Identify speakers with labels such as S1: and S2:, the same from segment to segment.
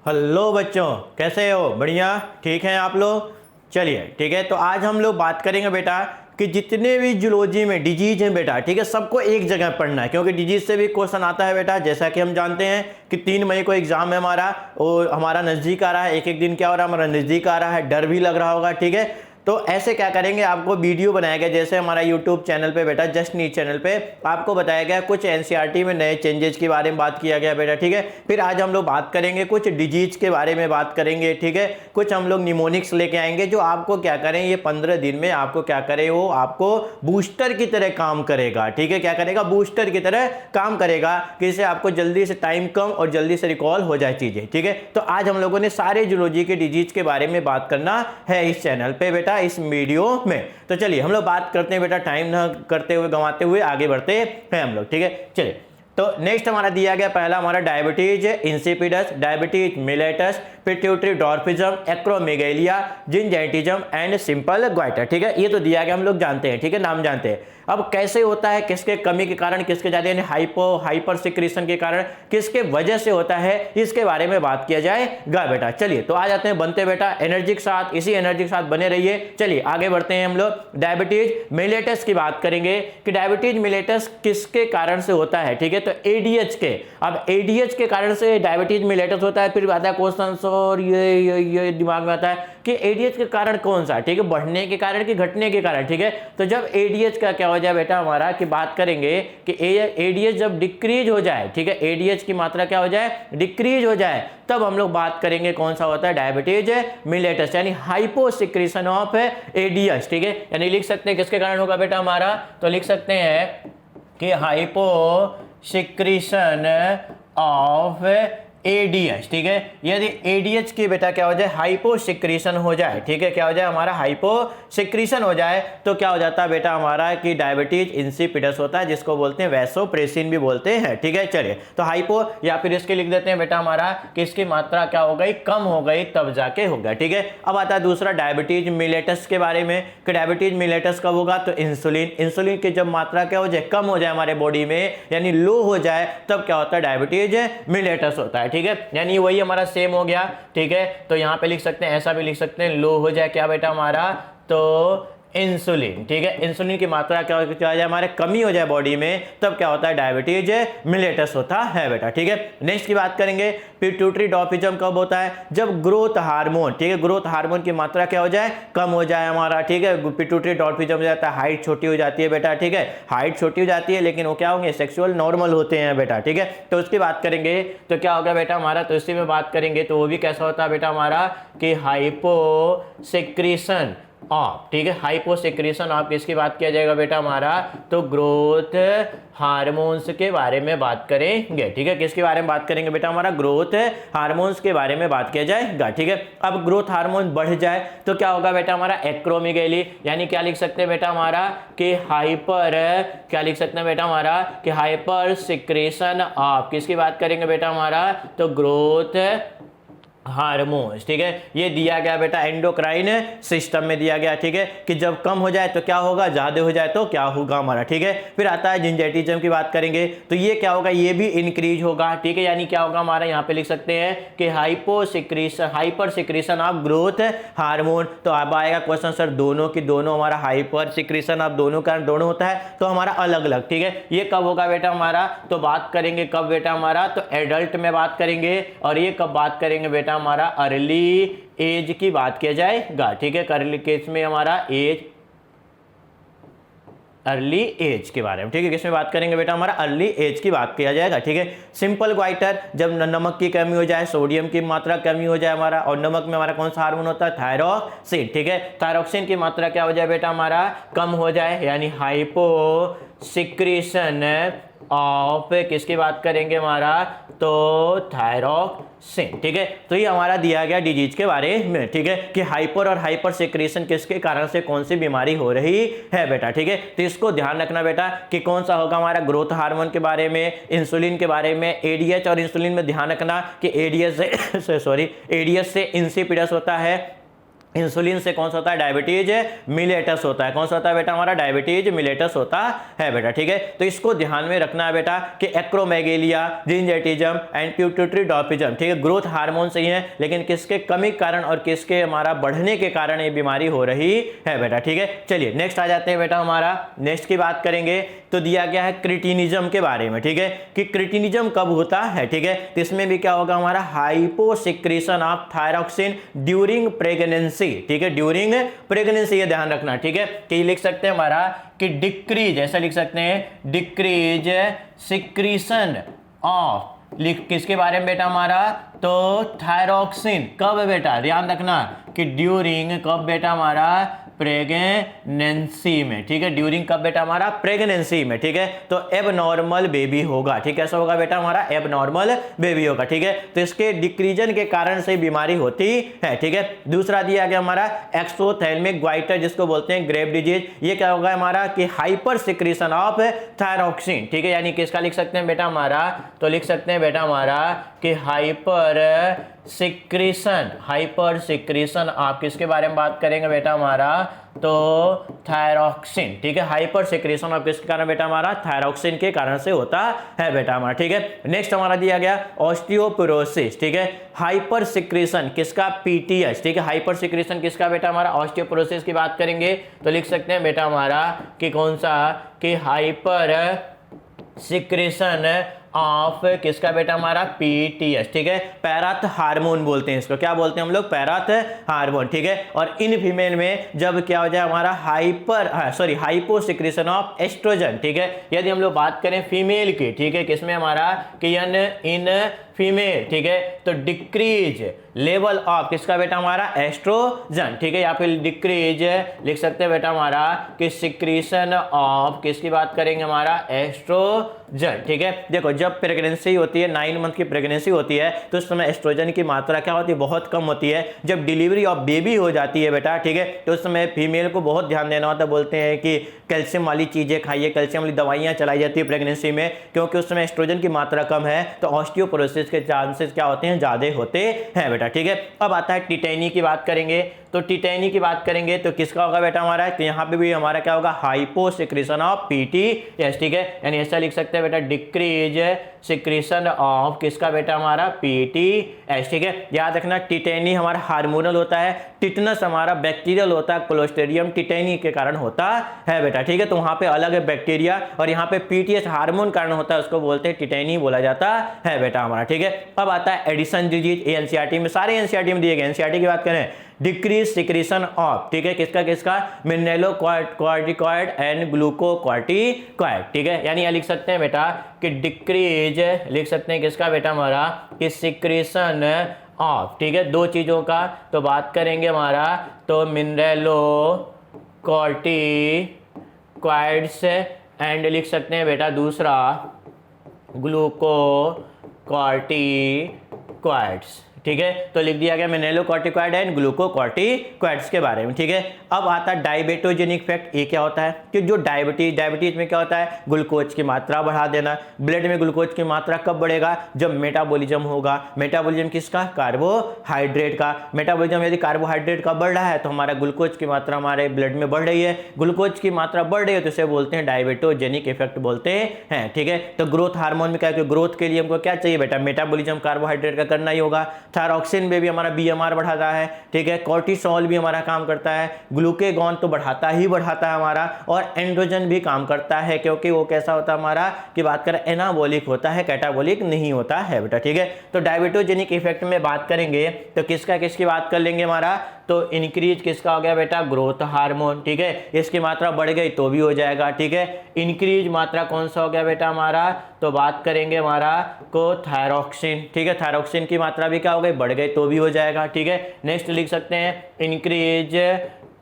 S1: Hello बच्चों, कैसे हो? बढ़िया, ठीक हैं आप लोग? चलिए ठीक है। तो आज हम लोग बात करेंगे बेटा कि जितने भी जूलॉजी में डिजीज हैं बेटा, ठीक है, सबको एक जगह पढ़ना है, क्योंकि डिजीज से भी क्वेश्चन आता है बेटा। जैसा कि हम जानते हैं कि 3 मई को एग्जाम है हमारा, और हमारा नज़दीक आ रहा है। एक एक दिन क्या हो रहा है, हमारा नज़दीक आ रहा है, डर भी लग रहा होगा, ठीक है। तो ऐसे क्या करेंगे, आपको वीडियो बनाया गया, जैसे हमारा यूट्यूब चैनल पे बेटा, जस्ट नीट चैनल पे आपको बताया गया कुछ एनसीईआरटी में नए चेंजेस के बारे में बात किया गया बेटा, ठीक है। फिर आज हम लोग बात करेंगे कुछ डिजीज के बारे में बात करेंगे, ठीक है। कुछ हम लोग निमोनिक्स लेके आएंगे जो आपको क्या करें, ये 15 दिन में आपको क्या करे, वो आपको बूस्टर की तरह काम करेगा, ठीक है। क्या करेगा? बूस्टर की तरह काम करेगा, कि इससे आपको जल्दी से टाइम कम और जल्दी से रिकॉल हो जाए चीजें, ठीक है। तो आज हम लोगों ने सारे जूलॉजी के डिजीज के बारे में बात करना है इस चैनल पे बेटा, इस वीडियो में। तो चलिए हम लोग बात करते हैं बेटा, टाइम ना करते हुए, गंवाते हुए आगे बढ़ते हैं हम लोग, ठीक है। चलिए, तो नेक्स्ट हमारा दिया गया पहला हमारा diabetes insipidus, diabetes mellitus, pituitary dwarfism, acromegaly, gigantism and simple goitre, ठीक है। ये तो दिया गया, हम लोग जानते हैं, ठीक है, नाम जानते हैं। अब कैसे होता है, किसके कमी के कारण, किसके ज्यादा यानी हाइपर सिक्रीशन के कारण, किसके वजह से होता है, इसके बारे में बात किया जाएगा बेटा। चलिए तो आ जाते हैं, बनते बेटा एनर्जी के साथ, इसी एनर्जी के साथ बने रहिए। चलिए आगे बढ़ते हैं हम लोग। डायबिटीज मिलेटस की बात करेंगे कि डायबिटीज मिलेटस किसके कारण से होता है, ठीक है। तो एडीएच के, अब एडीएच के कारण से डायबिटीज मिलेटस होता है। फिर आता है क्वेश्चन, और ये दिमाग में आता है कि एडीएच के कारण कौन सा, ठीक है, बढ़ने के कारण कि घटने के कारण, ठीक है। तो जब एडीएच का क्या हो जाए बेटा हमारा, कि बात करेंगे कि एडीएच जब डिक्रीज हो जाए, ठीक है, एडीएच की मात्रा क्या हो जाए, डिक्रीज हो जाए, तब हम लोग बात करेंगे कौन सा होता है, डायबिटीज मिलेटस, यानी हाइपोसिक्रीशन ऑफ एडीएच, ठीक है। यानी लिख सकते हैं किसके कारण होगा बेटा हमारा, तो लिख सकते हैं कि हाइपोसिक्रीशन ऑफ एडीएच, ठीक है। यदि एडीएच की बेटा क्या हो जाए, हाइपोसिक्रीशन हो जाए, ठीक है, क्या हो जाए हमारा, हाइपोसिक्रीशन हो जाए, तो क्या हो जाता है बेटा हमारा कि डायबिटीज इंसिपिडस होता है, जिसको बोलते हैं वैसोप्रेसिन भी बोलते हैं, ठीक है। चलिए तो हाइपो, या फिर इसके लिख देते हैं बेटा हमारा कि इसकी मात्रा क्या हो गई, कम हो गई, तब जाके हो गया, ठीक है। अब आता है दूसरा डायबिटीज मिलेटस के बारे में, कि डायबिटीज मिलेटस कब होगा, तो इंसुलिन की जब मात्रा क्या हो जाए, कम हो जाए हमारे बॉडी में, यानी लो हो जाए, तब क्या होता है, डायबिटीज मिलेटस होता है, ठीक है। यानी वही हमारा सेम हो गया, ठीक है। तो यहां पे लिख सकते हैं, ऐसा भी लिख सकते हैं, लो हो जाए क्या बेटा हमारा, तो इंसुलिन, ठीक है, इंसुलिन की मात्रा क्या हो जाए हमारे, कमी हो जाए बॉडी में, तब क्या होता है, डायबिटीज मिलेटस होता है बेटा, ठीक है। नेक्स्ट की बात करेंगे, पिट्यूटरी डॉर्फिज्म कब होता है, जब ग्रोथ हार्मोन, ठीक है, ग्रोथ हार्मोन की मात्रा क्या हो जाए, कम हो जाए हमारा, ठीक है। पिट्यूटरी डॉर्फिज्म हो जाता है, हाइट छोटी हो जाती है बेटा, ठीक है, हाइट छोटी हो जाती है, लेकिन वो क्या होंगे, सेक्सुअल नॉर्मल होते हैं बेटा, ठीक है। तो उसकी बात करेंगे तो क्या होगा बेटा हमारा, तो इसी में बात करेंगे तो वो भी कैसा होता है बेटा हमारा, कि हाइपोसिक्रीशन ऑफ, ठीक है, हाइपोसिक्रीशन ऑफ किसकी बात किया जाएगा बेटा हमारा, तो ग्रोथ हार्मोन्स के बारे में बात करेंगे, ठीक है। किसके बारे में बात करेंगे बेटा हमारा, ग्रोथ हार्मोन्स के बारे में बात किया जाएगा, ठीक है। अब ग्रोथ हार्मोन बढ़ जाए तो क्या होगा बेटा हमारा, एक्रोमेगेली, यानी क्या लिख सकते हैं बेटा हमारा, कि क्या लिख सकते हैं बेटा हमारा, कि हाइपर सिक्रेशन ऑफ किसकी बात करेंगे बेटा हमारा, तो ग्रोथ हार्मोन्स, ठीक है। ये दिया गया बेटा एंडोक्राइन सिस्टम में दिया गया, ठीक है, कि जब कम हो जाए तो क्या होगा, ज्यादा हो जाए तो क्या होगा हमारा, ठीक है। फिर आता है जिंजाइटिज्म की बात करेंगे तो ये क्या होगा, ये भी इंक्रीज होगा, ठीक है। यानी क्या होगा हमारा, यहाँ पे लिख सकते हैं कि hyper secretion of growth hormone. तो अब आएगा क्वेश्चन, सर दोनों की दोनों हमारा हाइपर सिक्रीशन ऑफ दोनों का दोनों होता है, तो हमारा अलग अलग, ठीक है। ये कब होगा बेटा हमारा, तो बात करेंगे कब बेटा हमारा, तो एडल्ट में बात करेंगे, और ये कब बात करेंगे बेटा हमारा, अर्ली एज की बात किया जाएगा, ठीक है। अर्ली केस में हमारा एज, अर्ली एज के बारे में, ठीक है, किसमें बात करेंगे बेटा हमारा, अर्ली एज की बात किया जाएगा, ठीक है। सिंपल ग्वाइटर, जब नमक की कमी हो जाए, सोडियम की मात्रा कमी हो जाए हमारा, और नमक में हमारा कौन सा हार्मोन होता है, थायरोक्सिन, ठीक है। थायरोक्सिन की मात्रा क्या हो जाए बेटा हमारा, कम हो जाए, यानी हाइपोसिक्रीशन ऑफ किसकी बात करेंगे हमारा, तो थायरोक्सिन, ठीक है। तो ये हमारा दिया गया डिजीज के बारे में, ठीक है, कि हाइपर और हाइपर सिक्रेशन किसके कारण से कौन सी बीमारी हो रही है बेटा, ठीक है। तो इसको ध्यान रखना बेटा कि कौन सा होगा हमारा, ग्रोथ हार्मोन के बारे में, इंसुलिन के बारे में, एडीएच और इंसुलिन में ध्यान रखना कि एडीएच से इंसिपिडस होता है, इंसुलिन से कौन सा होता है, डायबिटीज मिलेटस होता है। कौन सा होता है बेटा हमारा, डायबिटीज मिलेटस होता है बेटा, ठीक है। तो इसको ध्यान में रखना है बेटा कि एक्रोमेगेलिया, जिंजेटिज्म एंड पिट्यूटरी डॉर्फिज्म, ठीक है, ग्रोथ हार्मोन सही है, लेकिन किसके कमी के कारण और किसके हमारा बढ़ने के कारण ये बीमारी हो रही है बेटा, ठीक है। चलिए नेक्स्ट आ जाते हैं बेटा, हमारा नेक्स्ट की बात करेंगे तो दिया गया है क्रिटिनिज्म के बारे में, ठीक है, कि क्रिटिनिज्म कब होता है, ठीक है। तो इसमें भी क्या होगा हमारा, hyposecretion of thyroxine during pregnancy, ठीक है, ड्यूरिंग प्रेगनेंसी, ये ध्यान रखना, ठीक है। कि लिख सकते हैं हमारा कि डिक्रीज, ऐसा लिख सकते हैं डिक्रीज सिक्रीशन ऑफ, लिख किसके बारे में बेटा हमारा, तो थायरॉक्सिन, कब है बेटा, ध्यान रखना कि ड्यूरिंग, कब बेटा हमारा, प्रेगनेंसी में, ठीक है, ड्यूरिंग कब बेटा हमारा, प्रेगनेंसी में, ठीक है। तो एबनॉर्मल बेबी होगा, ठीक है, कैसा होगा बेटा हमारा, एबनॉर्मल बेबी होगा, ठीक है। तो इसके डिक्रीजन के कारण से बीमारी होती है, ठीक है। दूसरा दिया गया हमारा एक्सोथैल्मिक ग्वाइटर, जिसको बोलते हैं ग्रेव डिजीज, ये क्या होगा हमारा कि हाइपर सिक्रीशन ऑफ थायरॉक्सिन, ठीक है, यानी किसका लिख सकते हैं बेटा हमारा, तो लिख सकते हैं बेटा हमारा कि हाइपर सिक्रीशन आप किसके बारे में बात करेंगे बेटा हमारा, तो थायरॉक्सिन, ठीक है, हाइपर सिक्रीशन ऑफ किसके कारण बेटा हमारा, थायरॉक्सिन के कारण से होता है बेटा हमारा, ठीक है। नेक्स्ट हमारा दिया गया ऑस्टियोपोरोसिस, ठीक है, हाइपर सिक्रीशन किसका, पीटीएस, ठीक है, हाइपर सिक्रीशन किसका बेटा हमारा, ऑस्टियोपोरोसिस की बात करेंगे तो लिख सकते हैं बेटा हमारा कि कौन सा, कि हाइपर सिक्रीशन ऑफ किसका बेटा हमारा, पीटीएस, ठीक है, पैराथ हार्मोन बोलते हैं इसको, क्या बोलते हैं हम लोग, पैराथ हार्मोन, ठीक है। और इन फीमेल में जब क्या हो जाए हमारा हाइपो सिक्रीशन ऑफ एस्ट्रोजन, ठीक है, यदि हम लोग बात करें फीमेल की, ठीक है, किसमें हमारा कि इन फीमेल, ठीक है, तो डिक्रीज लेवल ऑफ किसका बेटा हमारा, एस्ट्रोजन, ठीक है, या फिर डिक्रीज लिख सकते हैं बेटा हमारा कि सिक्रीशन ऑफ किसकी बात करेंगे हमारा, एस्ट्रोजन, ठीक है। देखो जब प्रेगनेंसी होती है, 9 मंथ की प्रेगनेंसी होती है, तो उस समय एस्ट्रोजन की मात्रा क्या होती है, बहुत कम होती है। जब डिलीवरी ऑफ बेबी हो जाती है बेटा, ठीक है, तो उस समय फीमेल को बहुत ध्यान देना होता है, बोलते हैं कि कैल्शियम वाली चीजें खाइए, कैल्शियम वाली दवाइयां चलाई जाती है प्रेगनेंसी में, क्योंकि उस समय एस्ट्रोजन की मात्रा कम है, तो ऑस्टियोपोरोसिस के चांसेस क्या होते हैं, ज्यादा होते हैं बेटा, ठीक है। अब आता है टिटेनी की बात करेंगे, तो टिटेनी की बात करेंगे तो किसका होगा बेटा हमारा, तो यहाँ पे भी हमारा क्या होगा, हाइपो सिक्रीशन ऑफ पीटीएस, ठीक है, यानी ऐसा लिख सकते हैं बेटा डिक्रीज सिक्रीशन ऑफ किसका बेटा हमारा, पीटीएस, ठीक है। याद रखना टिटेनी हमारा हार्मोनल होता है, टिटनस हमारा बैक्टीरियल होता है, क्लोस्ट्रीडियम टिटेनी के कारण होता है बेटा, ठीक है। तो वहां पे अलग है बैक्टीरिया, और यहाँ पे पीटीएस हार्मोन कारण होता है, उसको बोलते हैं टिटेनी बोला जाता है बेटा हमारा, ठीक है। अब आता है एडिसन डिजीज, एनसीईआरटी में, सारे एनसीईआरटी में दिए गए, एनसीईआरटी की बात करें, डिक्रीज सिक्रीशन ऑफ, ठीक है, किसका मिनरलोकॉर्टिकॉइड एंड ग्लूकोकॉर्टिकॉइड, ठीक है, यानी यह लिख सकते हैं बेटा कि डिक्रीज लिख सकते हैं किसका बेटा हमारा, कि सिक्रीशन ऑफ, ठीक है, दो चीजों का तो बात करेंगे हमारा, तो मिनरलोकॉर्टिकॉइड्स एंड लिख सकते हैं बेटा दूसरा ग्लूकोकॉर्टिकॉइड्स, ठीक है। तो लिख दिया गया मिनरलोकॉर्टिकॉइड एंड ग्लूकोकॉर्टिकॉइड्स के बारे में, ठीक है। अब आता है डायबिटोजेनिक इफेक्ट, ये क्या होता है कि जो डायबिटीज में क्या होता है, ग्लूकोज की मात्रा बढ़ा देना। ब्लड में ग्लूकोज की मात्रा कब बढ़ेगा, जब मेटाबॉलिज्म होगा। मेटाबॉलिज्म किसका, कार्बोहाइड्रेट का। मेटाबॉलिज्म यदि कार्बोहाइड्रेट का बढ़ रहा है तो हमारा ग्लूकोज की मात्रा हमारे ब्लड में बढ़ रही है, ग्लूकोज की मात्रा बढ़ रही है तो इसे बोलते हैं डायबिटोजेनिक इफेक्ट बोलते हैं, ठीक है। तो ग्रोथ हार्मोन में क्या, ग्रोथ के लिए हमको क्या चाहिए बेटा, मेटाबॉलिज्म कार्बोहाइड्रेट का करना ही होगा। थायरॉक्सिन में भी हमारा बीएमआर बढ़ाता है, ठीक है। कॉर्टिसोल भी हमारा काम करता है, ग्लूकेगॉन तो बढ़ाता है हमारा, और एंड्रोजन भी काम करता है, क्योंकि वो कैसा होता है हमारा कि बात करें एनाबॉलिक होता है, कैटाबॉलिक नहीं होता है बेटा, ठीक है। तो डायबिटोजेनिक इफेक्ट में बात करेंगे तो किसकी बात कर लेंगे हमारा, तो इंक्रीज किसका हो गया बेटा, ग्रोथ हार्मोन, ठीक है, इसकी मात्रा बढ़ गई तो भी हो जाएगा, ठीक है। इंक्रीज मात्रा कौन सा हो गया बेटा हमारा, तो बात करेंगे हमारा को थायरॉक्सिन, ठीक है, थायरॉक्सिन की मात्रा भी क्या हो गई, बढ़ गई तो भी हो जाएगा, ठीक है। नेक्स्ट लिख सकते हैं इंक्रीज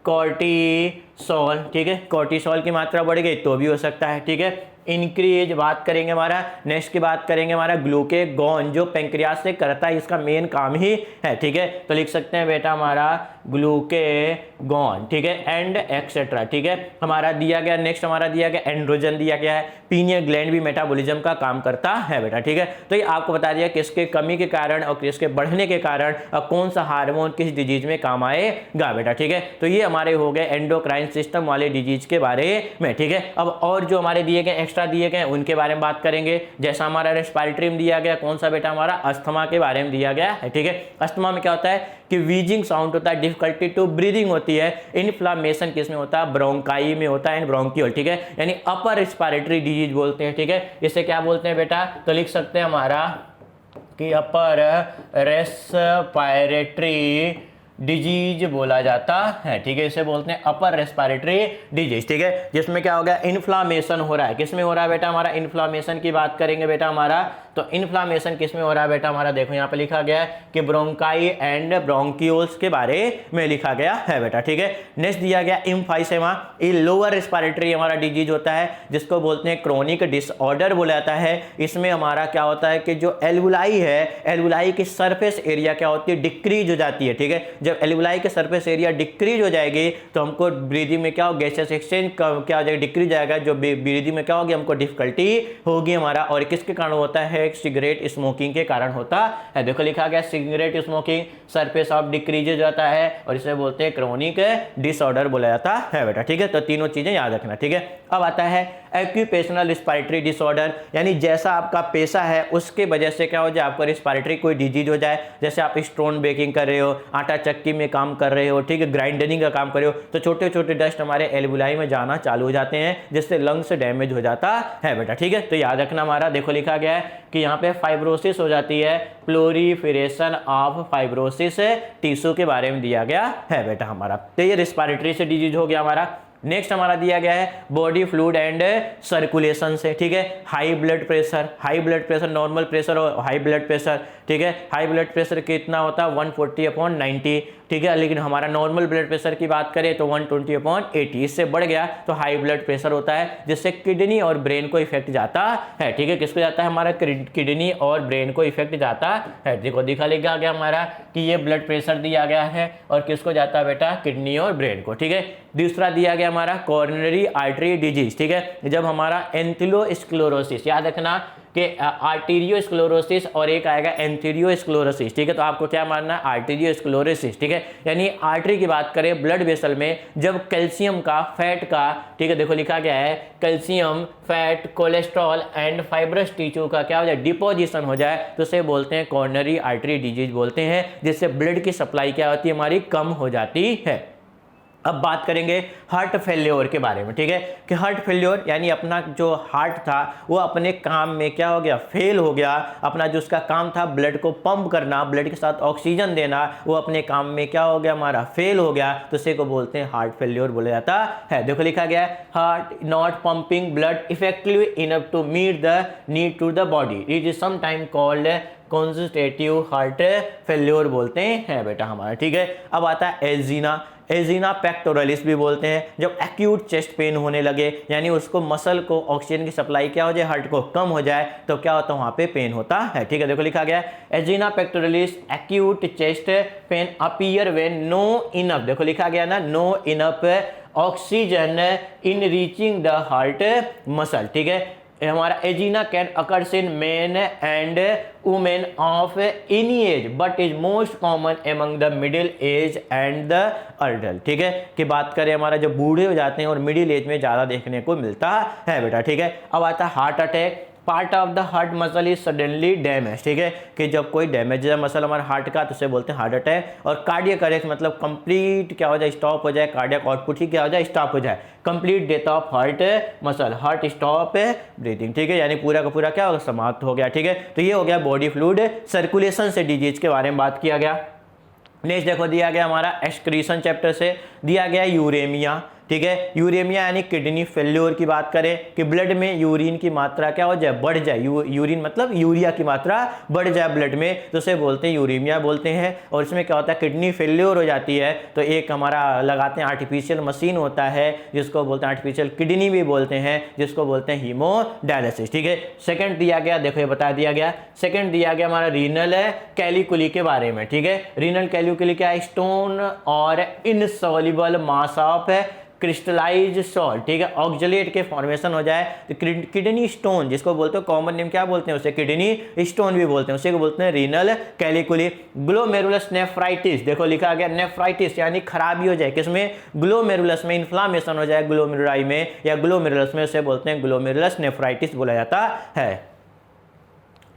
S1: कॉर्टिसोल, ठीक है, कॉर्टिसोल की मात्रा बढ़ गई तो भी हो सकता है, ठीक है। इंक्रीज, बात करेंगे हमारा नेक्स्ट की बात करेंगे हमारा ग्लूकेगॉन, जो पेंक्रियास से करता है, इसका मेन काम ही है। ठीक है, तो लिख सकते हैं बेटा हमारा ग्लूकेगॉन। ठीक है, एंड एक्सेट्रा। ठीक है, हमारा दिया गया नेक्स्ट हमारा दिया गया एंड्रोजन दिया गया है। पीनियल ग्लैंड भी मेटाबॉलिज्म का काम करता है बेटा। ठीक है, तो ये आपको बता दिया किसके कमी के कारण और किसके बढ़ने के कारण और कौन सा हार्मोन किस डिजीज में काम आएगा बेटा। ठीक है, तो ये हमारे हो गए एंडोक्राइन सिस्टम वाले डिजीज के बारे में। ठीक है, अब और जो हमारे दिए गए एक्स्ट्रा दिए गए उनके बारे में बात करेंगे। जैसा हमारा रेस्पिरेटरी में दिया गया कौन सा बेटा हमारा अस्थमा के बारे में दिया गया है। ठीक है, अस्थमा में क्या होता है कि वीजिंग साउंड होता है, डिफिकल्टी टू ब्रीदिंग होती है, इन्फ्लामेशन किसमें होता है ब्रोंकाई में होता है, ब्रोंकियोल। ठीक है, यानी अपर रेस्पिरेटरी डिजीज बोलते हैं। ठीक है, इसे क्या बोलते हैं बेटा, तो लिख सकते हैं हमारा कि अपर रेस्पिरेटरी डिजीज बोला जाता है। ठीक है, इसे बोलते हैं अपर रेस्पिरेटरी डिजीज। ठीक है, जिसमें क्या हो गया इन्फ्लामेशन हो रहा है। किसमें हो रहा है बेटा हमारा इन्फ्लामेशन की बात करेंगे बेटा हमारा, तो इन्फ्लामेशन किसमें हो रहा है बेटा हमारा, देखो यहाँ पे लिखा गया है कि ब्रोंकाई एंड ब्रोंकियोल्स के बारे में लिखा गया है बेटा। ठीक है, नेक्स्ट दिया गया एम्फाइसेमा, ये लोअर रेस्पिरेटरी हमारा डिजीज होता है, जिसको बोलते हैं क्रोनिक डिसऑर्डर बोला जाता है। इसमें हमारा क्या होता है कि जो एल्वुलाई है, एल्वुलाई की सरफेस एरिया क्या होती है डिक्रीज हो जाती है। ठीक है, जब एल्वुलाई के सरफेस एरिया डिक्रीज हो जाएगी तो हमको ब्रीदिंग में क्या हो, गैसेस एक्सचेंज क्या हो जाएगा, डिक्रीज जाएगा, जो ब्रीदिंग में क्या होगी हमको डिफिकल्टी होगी हमारा। और किसके कारण होता है, सिगरेट स्मोकिंग के कारण होता है। देखो लिखा गया cigarette smoking surface of decrease हो जाता है और इसे बोलते हैं क्रोनिक डिसऑर्डर बोला जाता है बेटा। ठीक है, तो तीनों चीजें याद रखना। ठीक है, अब आता है एक्यूपेशनल रिस्पिरेटरी डिसऑर्डर, यानी जैसा आपका पेशा है उसके वजह से क्या हो जाए आपको रिस्पिरेटरी कोई डिजीज हो जाए। जैसे आप स्टोन बेकिंग कर रहे हो, आटा चक्की में काम कर रहे हो, ठीक है, ग्राइंडरिंग का काम कर रहे हो, तो छोटे छोटे डस्ट हमारे एल्वुलाई में जाना चालू हो जाते हैं, जिससे लंग्स डैमेज हो जाता है बेटा। ठीक है, तो याद रखना हमारा, देखो लिखा गया है कि यहाँ पे फाइब्रोसिस हो जाती है, प्लोरीफेरेशन ऑफ फाइब्रोसिस टिश्यू के बारे में दिया गया है बेटा हमारा। तो ये रिस्पिरेटरी से डिजीज हो गया हमारा। नेक्स्ट हमारा दिया गया है बॉडी फ्लूइड एंड सर्कुलेशन से। ठीक है, high blood pressure, normal pressure और हाई ब्लड प्रेशर। ठीक है, हाई ब्लड प्रेशर कितना होता है 140/90। ठीक है, लेकिन हमारा नॉर्मल ब्लड प्रेशर की बात करें तो 120/80, इससे बढ़ गया तो हाई ब्लड प्रेशर होता है, जिससे किडनी और ब्रेन को इफेक्ट जाता है। ठीक है, किसको जाता है हमारा किडनी और ब्रेन को इफेक्ट जाता है। देखो लिखा गया हमारा कि ये ब्लड प्रेशर दिया गया है और किसको जाता है बेटा किडनी और ब्रेन को। ठीक है, दूसरा दिया गया हमारा कोरोनरी आर्टरी डिजीज। ठीक है, जब हमारा एंथिलोस्क्लेरोसिस, याद रखना कि आर्टीरियोस्क्लेरोसिस और एक आएगा एंथीरियोस्क्लेरोसिस। ठीक है, तो आपको क्या मानना है आर्टीरियोस्क्लेरोसिस। ठीक है, यानी आर्टरी की बात करें ब्लड वेसल में जब कैल्शियम का, फैट का, ठीक है, देखो लिखा गया है calcium, fat, cholesterol and fibrous tissue का क्या हो जाए डिपोजिशन हो जाए, तो उसे बोलते हैं कोरोनरी आर्टरी डिजीज बोलते हैं, जिससे ब्लड की सप्लाई क्या होती है हमारी कम हो जाती है। अब बात करेंगे हार्ट फेल्योर के बारे में। ठीक है, कि हार्ट फेल्योर यानी अपना जो हार्ट था वो अपने काम में क्या हो गया फेल हो गया, अपना जो उसका काम था ब्लड को पंप करना, ब्लड के साथ ऑक्सीजन देना, वो अपने काम में क्या हो गया हमारा फेल हो गया, तो इसे को बोलते हैं हार्ट फेल्योर बोला जाता है। देखो लिखा गया है heart not pumping blood effectively enough to meet the need to the body, it is sometime called constitutive heart failure बोलते हैं बेटा हमारा। ठीक है, अब आता है एजीना पेक्टोरलिस भी बोलते हैं, जब एक्यूट चेस्ट पेन होने लगे, यानी उसको मसल को ऑक्सीजन की सप्लाई क्या हो जाए हार्ट को कम हो जाए, तो क्या होता है वहां पे पेन होता है। ठीक है, देखो लिखा गया है angina pectoris acute chest pain appear when no enough, देखो लिखा गया ना no enough oxygen in reaching the heart muscle. ठीक है, हमारा angina can occurs in men and women of any age but is most common among the middle age and the adult. ठीक है, कि बात करें हमारा जब बूढ़े हो जाते हैं और मिडिल एज में ज़्यादा देखने को मिलता है बेटा। ठीक है, अब आता है heart attack, part of the heart muscle is suddenly damage. ठीक है, कि जब कोई डैमेज है मसल हमारे हार्ट का तो उसे बोलते हैं हार्ट अटैक। और कार्डियक अरेस्ट मतलब कंप्लीट क्या हो जाए स्टॉप हो जाए, कार्डियक आउटपुट ही क्या हो जाए स्टॉप हो जाए, complete death of heart muscle, heart stop breathing. ठीक है, यानी पूरा का पूरा क्या होगा समाप्त हो गया। ठीक है, तो ये हो गया बॉडी फ्लूइड सर्कुलेशन से डिजीज के बारे में बात किया गया। नेक्स्ट देखो दिया गया हमारा एक्सक्रीशन चैप्टर से दिया गया यूरेमिया, ठीक है। यूरेमिया यानी किडनी फेल्योर की बात करें कि ब्लड में यूरिन की मात्रा क्या हो जाए, बढ़ जाए, यूरिन मतलब यूरिया की मात्रा बढ़ जाए ब्लड में, तो उसे बोलते हैं यूरेमिया बोलते हैं। और इसमें क्या होता है, किडनी फेल्योर हो जाती है तो एक हमारा लगाते हैं आर्टिफिशियल मशीन होता है जिसको बोलते हैं आर्टिफिशियल किडनी भी बोलते हैं, जिसको बोलते हैं हीमोडायलिसिस, ठीक है। सेकंड दिया गया, देखो ये बता दिया गया, सेकंड दिया गया हमारा रीनल कैलिकुली के बारे में, ठीक है। रीनल कैलिकुली क्या है, स्टोन और insoluble mass of crystallize salt, ठीक है, ऑक्जेलेट के फॉर्मेशन हो जाए तो किडनी स्टोन, जिसको बोलते हैं कॉमन नेम क्या बोलते हैं उसे, किडनी स्टोन भी बोलते हैं, उसे बोलते हैं रीनल कैलिकुली। ग्लोमेरुलस नेफ्राइटिस, देखो लिखा गया नेफ्राइटिस यानी खराबी हो जाए किसमें, ग्लोमेरुलस में, इन्फ्लामेशन हो जाए ग्लोमेरुलाई में या ग्लोमेरुलस में, उसे बोलते हैं ग्लोमेरुलस नेफ्राइटिस बोला जाता है।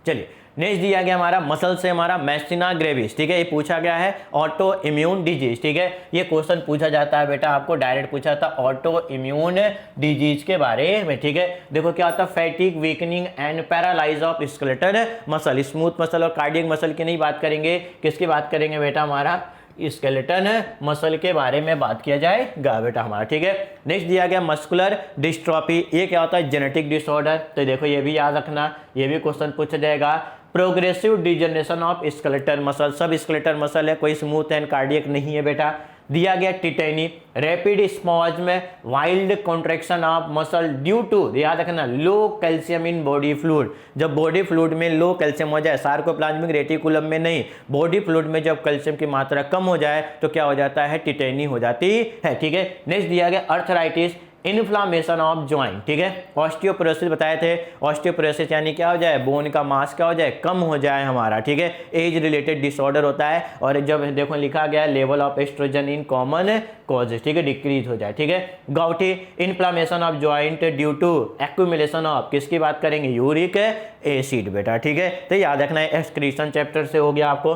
S1: चलिए नेक्स्ट दिया गया हमारा मसल से हमारा मैस्टिना ग्रेविस, ठीक है, ये पूछा गया है ऑटो इम्यून डिजीज, ठीक है। ये क्वेश्चन पूछा जाता है बेटा, आपको डायरेक्ट पूछा था ऑटो इम्यून डिजीज के बारे में, ठीक है। देखो क्या होता है, फैटिक, weakening and paralyse of skeletal muscle, smooth muscle और कार्डियक मसल की नहीं बात करेंगे, किसकी बात करेंगे बेटा, हमारा स्केलेटन मसल के बारे में बात किया जाएगा बेटा हमारा, ठीक है। नेक्स्ट दिया गया मस्कुलर डिस्ट्रॉफी, ये क्या होता है, जेनेटिक डिसऑर्डर, तो देखो ये भी याद रखना, ये भी क्वेश्चन पूछा जाएगा। Progressive degeneration of skeletal muscle, सब स्केलेटल मसल है, कोई स्मूथ एंड कार्डियक नहीं है बेटा। दिया गया टिटेनी, रैपिड स्पॉज में wild contraction of muscle due to, याद रखना, low calcium in body fluid, जब बॉडी फ्लूइड में लो कैल्शियम हो जाए, सार्कोप्लाज्मिक रेटिकुलम में नहीं, बॉडी फ्लूइड में जब कैल्शियम की मात्रा कम हो जाए तो क्या हो जाता है, टिटेनी हो जाती है, ठीक है। नेक्स्ट दिया गया अर्थराइटिस, इन्फ्लामेशन ऑफ जॉइंट, ठीक है। ऑस्टियोपोरोसिस बताए थे, ऑस्टियोपोरोसिस यानी क्या हो जाए, बोन का मास क्या हो जाए, कम हो जाए हमारा, ठीक है। एज रिलेटेड डिसऑर्डर होता है और जब देखो लिखा गया level of oestrogen in common causes, ठीक है, डिक्रीज हो जाए, ठीक है। Gouty, inflammation of joint due to accumulation of, किसकी बात करेंगे, यूरिक एसिड बेटा, ठीक है। तो याद रखना है, एक्सक्रीशन चैप्टर से हो गया आपको।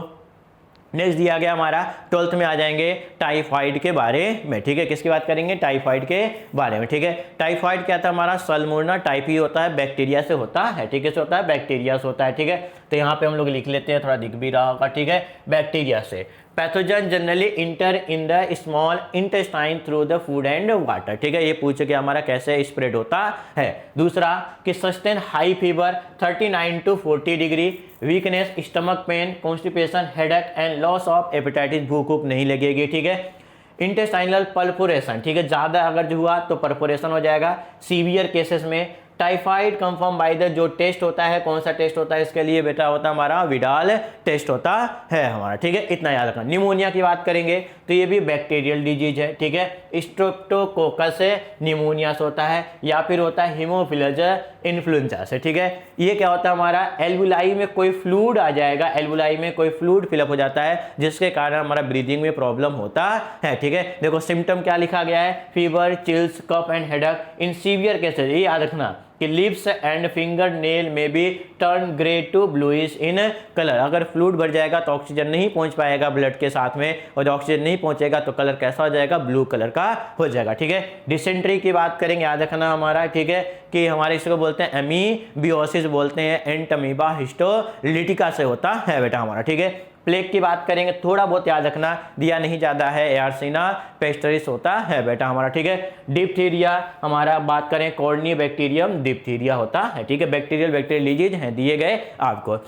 S1: नेक्स्ट दिया गया हमारा 12th में आ जाएंगे टाइफाइड के बारे में, ठीक है, किसकी बात करेंगे, टाइफाइड के बारे में, ठीक है। टाइफाइड क्या था हमारा, सल्मोनेला टाइफी होता है, बैक्टीरिया से होता है, ठीक है, से होता है, बैक्टीरिया से होता है, ठीक है। तो यहाँ पे हम लोग लिख लेते हैं, थोड़ा दिख भी रहा होगा, ठीक है, बैक्टीरिया से। Pathogen generally inter in the small intestine through the food and water, ठीक है, ये पूछ के हमारा कैसे स्प्रेड होता है। दूसरा कि sustain high fever 39 to 40 degree, weakness, stomach pain, constipation, headache and loss of appetite, भूख भूख नहीं लगेगी, ठीक है। इंटेस्टाइनल परफोरेशन, ठीक है, ज़्यादा अगर जो हुआ तो परफोरेशन हो जाएगा। सीवियर केसेस में टाइफाइड कंफर्म बाय द, जो टेस्ट होता है, कौन सा टेस्ट होता है इसके लिए बेटा, होता है हमारा विडाल टेस्ट होता है हमारा, ठीक है, इतना याद रखना। निमोनिया की बात करेंगे तो ये भी बैक्टीरियल डिजीज है, ठीक है, स्ट्रेप्टोकोकस से निमोनिया से होता है या फिर होता है हीमोफिलस इन्फ्लुएंजा से, ठीक है। ये क्या होता है हमारा, एल्वुलाई में कोई फ्लूइड आ जाएगा, एल्वुलाई में कोई फ्लूइड फिलअप हो जाता है जिसके कारण हमारा ब्रीदिंग में प्रॉब्लम होता है, ठीक है। देखो सिम्टम क्या लिखा गया है, fever, chills, cough and headache in severe cases, ये याद रखना कि लिप्स एंड फिंगर नेल में भी turn grey to bluish in colour, अगर फ्लूइड भर जाएगा तो ऑक्सीजन नहीं पहुंच पाएगा ब्लड के साथ में, और जब ऑक्सीजन नहीं पहुंचेगा तो कलर कैसा हो जाएगा, ब्लू कलर का हो जाएगा, ठीक है। डिसेंट्री की बात करेंगे, याद रखना हमारा, ठीक है, कि हमारे इसको बोलते हैं एमीबियोसिस बोलते हैं, एंटमीबा हिस्टोलिटिका से होता है बेटा हमारा, ठीक है। प्लेग की बात करेंगे, थोड़ा बहुत याद रखना, दिया नहीं ज़्यादा है, एयरसिना पेस्टरिस होता है बेटा हमारा, ठीक है। डिप्थीरिया हमारा बात करें, कॉर्नी बैक्टीरियम डिप्थीरिया होता है, ठीक है, बैक्टीरियल डिजीज हैं दिए गए आपको।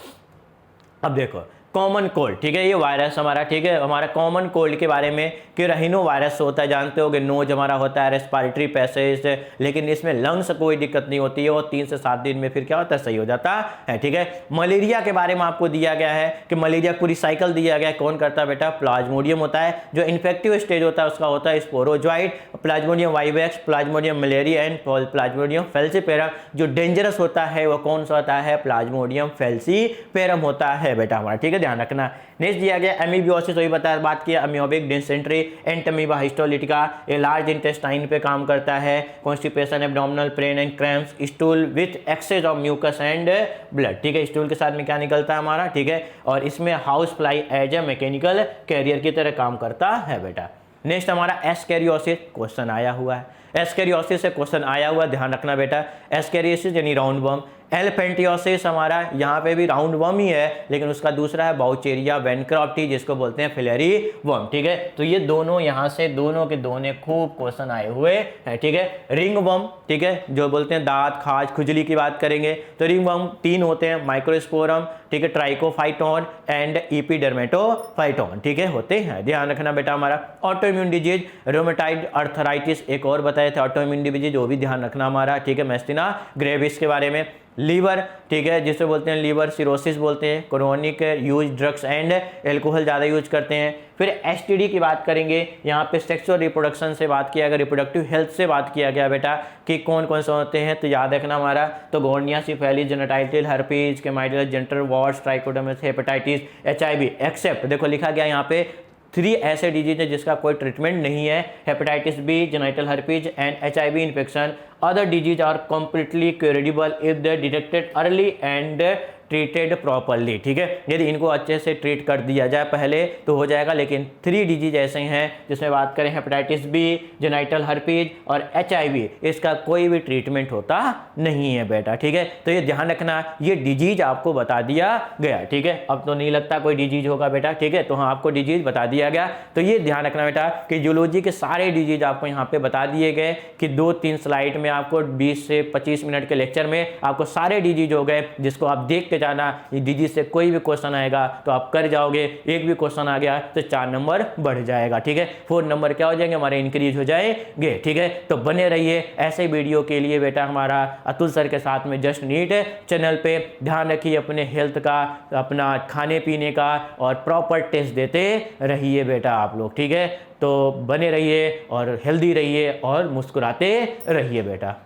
S1: अब देखो कॉमन कोल्ड, ठीक है, ये वायरस हमारा, ठीक है, हमारा कॉमन कोल्ड के बारे में कि राइनो वायरस होता है, जानते होगे, नोज हमारा होता है, रेस्पिरेटरी पैसेज, लेकिन इसमें लंग्स कोई दिक्कत नहीं होती है, और 3 से 7 दिन में फिर क्या होता है, सही हो जाता है, ठीक है। मलेरिया के बारे में आपको दिया गया है कि मलेरिया पूरी साइकिल दिया गया है, कौन करता है बेटा, प्लाज्मोडियम होता है, जो इन्फेक्टिव स्टेज होता है उसका होता है sporozoite, Plasmodium vivax, Plasmodium malaria and Plasmodium falciparum, जो डेंजरस होता है वो कौन सा होता है, प्लाज्मोडियम फेल्सीपेरम होता है बेटा हमारा, ठीक है, ध्यान रखना। नेक्स्ट दिया गया एमीबियोसिस, वही बताया, बात किया, अमियोबिक डिसेंट्री, एंटमीबा हिस्टोलिटिका, ये लार्ज इंटेस्टाइन पे काम करता है, constipation, abdominal pain and cramps, stool with excess of mucus and blood, ठीक है, स्टूल के साथ में क्या निकलता है हमारा, ठीक है, और इसमें house fly as a mechanical carrier की तरह काम करता है बेटा। नेक्स्ट हमारा एस्केरियोसिस, क्वेश्चन आया हुआ है, एस्केरियोसिस से क्वेश्चन आया हुआ, ध्यान रखना बेटा, एस्केरियोसिस यानी राउंड बम, एलफेंटियोसिस हमारा यहाँ पे भी राउंड वर्म ही है, लेकिन उसका दूसरा है बाउचेरिया वैनक्रॉफ्टी, जिसको बोलते हैं फिलेरी वर्म। ठीक है, तो ये दोनों यहाँ से दोनों के दोनों खूब क्वेश्चन आए हुए हैं। ठीक है, रिंग वर्म, ठीक है, जो बोलते हैं दांत खाज खुजली की बात करेंगे तो रिंग वर्म 3 होते हैं, माइक्रोस्पोरम, ठीक है, ट्राइकोफाइटोन एंड इपीडर्मेटोफाइटोन, ठीक है, होते हैं। ध्यान रखना बेटा हमारा। Auto immune disease, rheumatoid arthritis एक और बताए थे ऑटो इम्यून डिजीज, वो भी ध्यान रखना हमारा। ठीक है, मैस्टीना ग्रेविस के बारे में। लीवर, ठीक है, जिसे बोलते हैं लीवर सिरोसिस बोलते हैं। Chronic use drugs and alcohol ज़्यादा यूज करते हैं। फिर एसटीडी की बात करेंगे, यहाँ पे सेक्सुअल रिप्रोडक्शन से बात किया गया, रिप्रोडक्टिव हेल्थ से बात किया गया बेटा कि कौन कौन से होते हैं, तो याद रखना हमारा। तो गोर्निया सिफेलिस, जेनेटाइटिस, हर्पीज, क्लेमाइडियल, जेंटर वॉर्स, ट्राइकोडर्मिस, हेपेटाइटिस, एचआईवी, एक्सेप्ट देखो लिखा गया यहाँ पे 3 ऐसे डिजीज है जिसका कोई ट्रीटमेंट नहीं है, hepatitis B, genital herpes and HIV infection. Other disease are completely curable if they detected early and treated properly. ठीक है, यदि इनको अच्छे से ट्रीट कर दिया जाए पहले तो हो जाएगा, लेकिन 3 डिजीज ऐसे हैं जिसमें बात करें हेपेटाइटिस बी, जेनाइटल हर्पीज और एचआईवी, इसका कोई भी ट्रीटमेंट होता नहीं है बेटा। ठीक है, तो ये ध्यान रखना, ये डिजीज आपको बता दिया गया। ठीक है, अब तो नहीं लगता कोई डिजीज होगा बेटा। ठीक है, तो हाँ आपको डिजीज बता दिया गया। तो ये ध्यान रखना बेटा कि जूलॉजी के सारे डिजीज आपको यहाँ पे बता दिए गए कि 2-3 स्लाइड में आपको 20 से 25 मिनट के लेक्चर में आपको सारे डिजीज हो गए, जिसको आप देख के जाना। ये डिजीज से कोई भी क्वेश्चन आएगा तो आप कर जाओगे, एक भी क्वेश्चन आ गया तो 4 नंबर बढ़ जाएगा। ठीक है, 4 नंबर क्या हो जाएंगे हमारे, इंक्रीज हो जाएंगे। ठीक है, तो बने रहिए ऐसे वीडियो के लिए बेटा हमारा अतुल सर के साथ में जस्ट नीट चैनल पे। ध्यान रखिए अपने हेल्थ का, अपना खाने पीने का, और प्रॉपर टेस्ट देते रहिए बेटा आप लोग। ठीक है, तो बने रहिए और हेल्दी रहिए और मुस्कुराते रहिए बेटा।